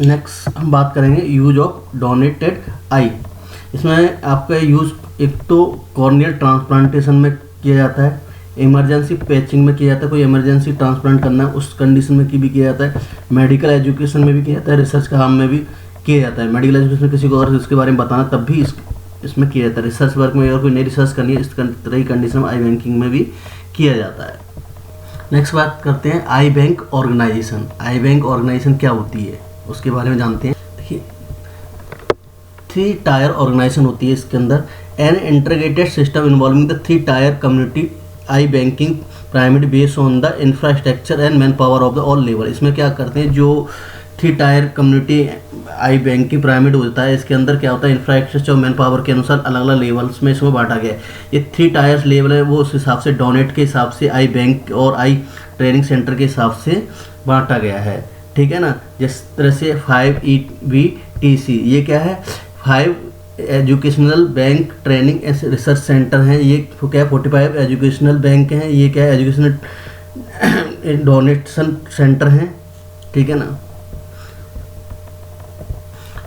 Next हम बात करेंगे यूज ऑफ डोनेटेड आई। इसमें आपका यूज एक तो कॉर्नियल ट्रांसप्लांटेशन में किया जाता है, इमरजेंसी पैचिंग में किया जाता है, कोई इमरजेंसी ट्रांसप्लांट करना है उस कंडीशन में भी किया जाता है, मेडिकल एजुकेशन में भी किया जाता है, रिसर्च काम में भी किया जाता है। मेडिकल एजुकेशन में किसी को अगर इसके बारे में बताना तब भी इसमें किया जाता है। रिसर्च वर्क में अगर कोई नई रिसर्च करनी है इस तरह की कंडीशन में आई बैंकिंग में भी किया जाता है। नेक्स्ट बात करते हैं आई बैंक ऑर्गेनाइजेशन। आई बैंक ऑर्गेनाइजेशन क्या होती है उसके बारे में जानते हैं। देखिए 3 टायर ऑर्गेनाइजेशन होती है इसके अंदर। An integrated system involving the 3 tyre community I banking primary based on the infrastructure and man power of the all level. इसमें क्या करते हैं, जो 3 tyre community I banking pyramid होता है इसके अंदर क्या होता है, इंफ्रास्ट्रक्चर और मैन पावर के अनुसार अलग अलग लेवल्स में इसमें बांटा गया है। ये 3 टायर्स लेवल है वो उस हिसाब से डोनेट के हिसाब से आई बैंक और आई ट्रेनिंग सेंटर के हिसाब से बांटा गया है, ठीक है ना। जिस तरह से 5EVTC ये क्या है, 5 educational bank training research centre हैं, ये क्या है 45 एजुकेशनल बैंक हैं, ये क्या है एजुकेशनल डोनेशन सेंटर हैं, ठीक है ना।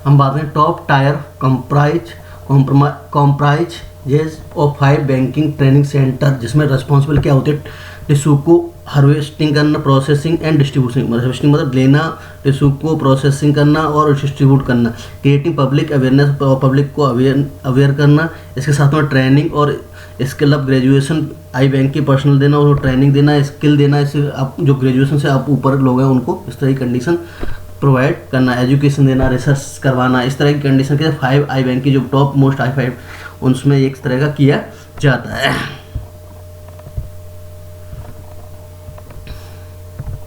हम बात करें top tier comprise of 5 banking training centre, जिसमें रिस्पॉन्सिबल क्या होते हैं, टिश्यू को हार्वेस्टिंग करना, प्रोसेसिंग एंड डिस्ट्रीब्यूशन। हार्वेस्टिंग मतलब लेना, टिश्यू को प्रोसेसिंग करना और डिस्ट्रीब्यूट करना, क्रिएटिंग पब्लिक अवेयरनेस, पब्लिक को अवेयर करना, इसके साथ में ट्रेनिंग और skill of graduation I bank की पर्सनल देना और ट्रेनिंग देना, स्किल देना, इससे आप जो ग्रेजुएशन से आप ऊपर लोग हैं उनको इस तरह की कंडीशन प्रोवाइड करना, एजुकेशन देना, रिसर्च करवाना, इस तरह की कंडीशन के 5 आई बैंक की जो टॉप मोस्ट आई 5 उनमें एक तरह का किया जाता है।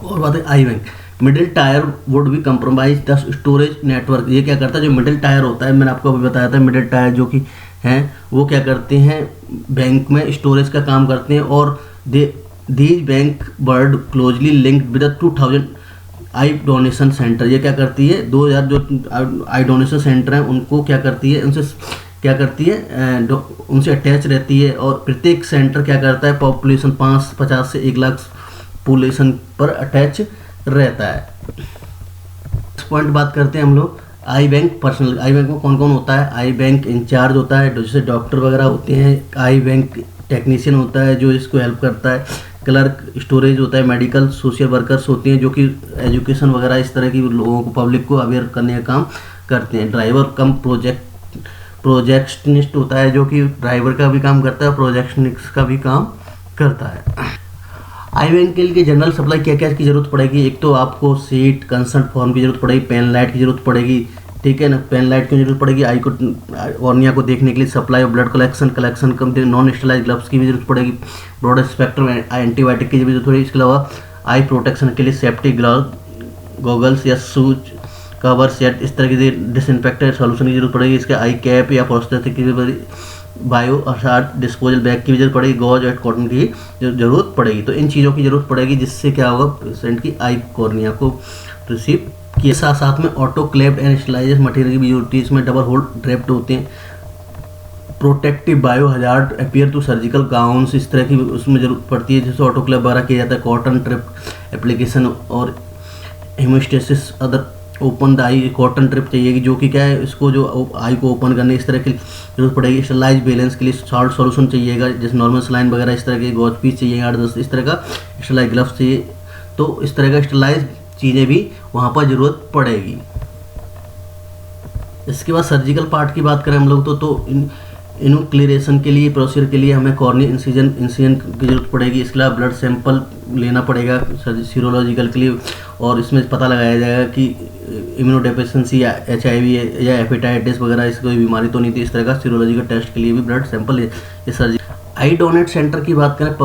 और बात है आई बैंक मिडिल टायर वुड भी कंप्रोमाइज द स्टोरेज नेटवर्क। ये क्या करता है, जो मिडिल टायर होता है मैंने आपको अभी बताया था, मिडिल टायर जो कि हैं वो क्या करते हैं बैंक में स्टोरेज का काम करते हैं। और these bank bird closely linked with 2000 I donation centre. ये क्या करती है, 2000 जो आई डोनेशन सेंटर हैं उनको क्या करती है, उनसे क्या करती है, उनसे अटैच रहती है। और प्रत्येक सेंटर क्या करता है, पॉपुलेशन 50 से 1 लाख पॉपुलेशन पर अटैच रहता है। इस पॉइंट बात करते हैं हम लोग आई बैंक पर्सनल। आई बैंक में कौन कौन होता है, आई बैंक इंचार्ज होता है जैसे डॉक्टर वगैरह होते हैं, आई बैंक टेक्नीशियन होता है जो इसको हेल्प करता है, क्लर्क स्टोरेज होता है, मेडिकल सोशल वर्कर्स होते हैं जो कि एजुकेशन वगैरह इस तरह की लोगों को पब्लिक को अवेयर करने का काम करते हैं, ड्राइवर कम प्रोजेक्शनिस्ट होता है जो कि ड्राइवर का भी काम करता है, प्रोजेक्शनिस्ट का भी काम करता है। आई बैंक के लिए जनरल सप्लाई क्या क्या की जरूरत पड़ेगी, एक तो आपको सीट कंसर्ट फॉर्म की जरूरत पड़ेगी, पेन लाइट की जरूरत पड़ेगी, ठीक है ना, पेन लाइट की जरूरत पड़ेगी, आई को कॉर्निया को देखने के लिए, supply of blood collection come, non sterilise gloves की भी जरूरत पड़ेगी, ब्रॉड स्पेक्ट्रम एंटीबायोटिक की भी जरूरत पड़ेगी। इसके अलावा आई प्रोटेक्शन के लिए सेफ्टी ग्लव, गॉगल्स या शूज कवर सेट, इस तरह की डिसइंफेक्टेंट सॉल्यूशन की जरूरत पड़ेगी। इसके आई कैप या प्रोस्थेटिक की बायो अर्थात डिस्पोजल बैग की भी जरूरत पड़ेगी, गॉज और कॉटन की जरूरत पड़ेगी। तो इन चीज़ों की जरूरत पड़ेगी जिससे क्या होगा, पेशेंट की आई कॉर्निया को रिसीव किए। साथ में ऑटोक्लेव्ड एंड स्टरलाइज्ड मटेरियल की भी जरूरत है, इसमें डबल होल ड्रेप्ड होते हैं, protective biohazard appear to surgical gowns, इस तरह की उसमें जरूरत पड़ती है, जैसे ऑटोक्लेव वगैरह किया जाता है, कॉटन ट्रिप एप्लीकेशन और haemostasis other open the eye, cotton trip चाहिएगी जो कि क्या है इसको जो आई को ओपन करने इस तरह की जरूरत पड़ेगी। स्टरलाइज बैलेंस के लिए सॉल्ट सॉल्यूशन चाहिएगा, जैसे नॉर्मल सलाइन वगैरह इस तरह के, गॉज पीस चाहिए 8-10 इस तरह का, स्टरलाइज ग्लव्स चाहिए, तो इस तरह का स्टरलाइज चीज़ें भी वहाँ पर ज़रूरत पड़ेगी। इसके बाद सर्जिकल पार्ट की बात करें हम लोग तो इनोक्लेरेशन के लिए प्रोसीजर के लिए हमें कॉर्नियल इंसिजन की जरूरत पड़ेगी। इसके अलावा ब्लड सैंपल लेना पड़ेगा सीरोलॉजिकल के लिए, और इसमें पता लगाया जाएगा कि इम्यूनोडेफिशिएंसी या HIV या हेपेटाइटिस वगैरह इसकी कोई बीमारी तो नहीं थी। इस तरह का सीरोलॉजिकल टेस्ट के लिए भी ब्लड सैंपल ये सर्जिकल। आई डोनेट सेंटर की बात करें,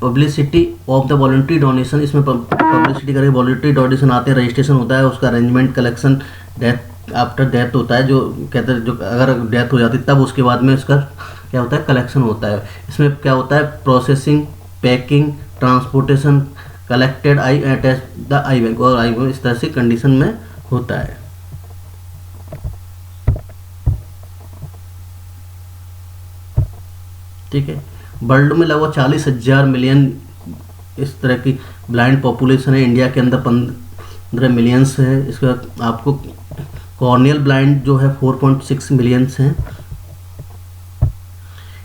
publicity of the voluntary donation, इसमें पब्लिसिटी करके वॉलंटरी डोनेशन आते हैं, रजिस्ट्रेशन होता है, उसका arrangement, collection, death after death होता है, जो कहते हैं जो अगर डेथ हो जाती है तब उसके बाद में उसका क्या होता है, कलेक्शन होता है। इसमें क्या होता है, processing, packing, transportation, collected I attach the I bank, और आई बैंक इस तरह से कंडीशन में होता है। ठीक है, वर्ल्ड में लगभग 40,000 मिलियन इस तरह की ब्लाइंड पॉपुलेशन है। इंडिया के अंदर 15 मिलियंस है। इसके बाद आपको कॉर्नियल ब्लाइंड जो है 4.6 मिलियंस हैं।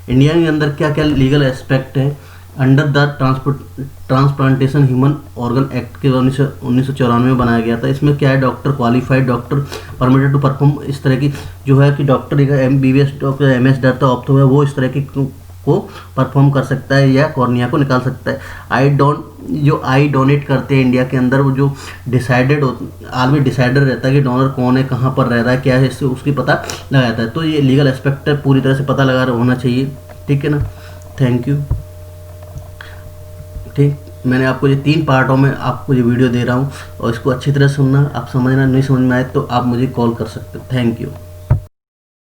इंडिया के अंदर क्या क्या लीगल एस्पेक्ट है, under the transplantation human organ act के 1994 में बनाया गया था। इसमें क्या है, doctor, qualified doctor permitted to perform, इस तरह की जो है कि doctor MBBS doctor MS doctor ophtho है, वो इस तरह की को परफॉर्म कर सकता है या कॉर्निया को निकाल सकता है। जो आई डोनेट करते हैं इंडिया के अंदर, वो जो डिसाइडेड आदमी डिसाइडर रहता है कि डोनर कौन है, कहाँ पर रह रहा है, क्या है, इससे उसकी पता लगा जाता है। तो ये लीगल एस्पेक्ट है, पूरी तरह से पता लगा होना चाहिए, ठीक है ना। Thank you. ठीक, मैंने आपको ये 3 पार्टों में आपको ये वीडियो दे रहा हूँ और इसको अच्छी तरह सुनना, आप समझना, नहीं समझ में आए तो आप मुझे कॉल कर सकते हो। Thank you.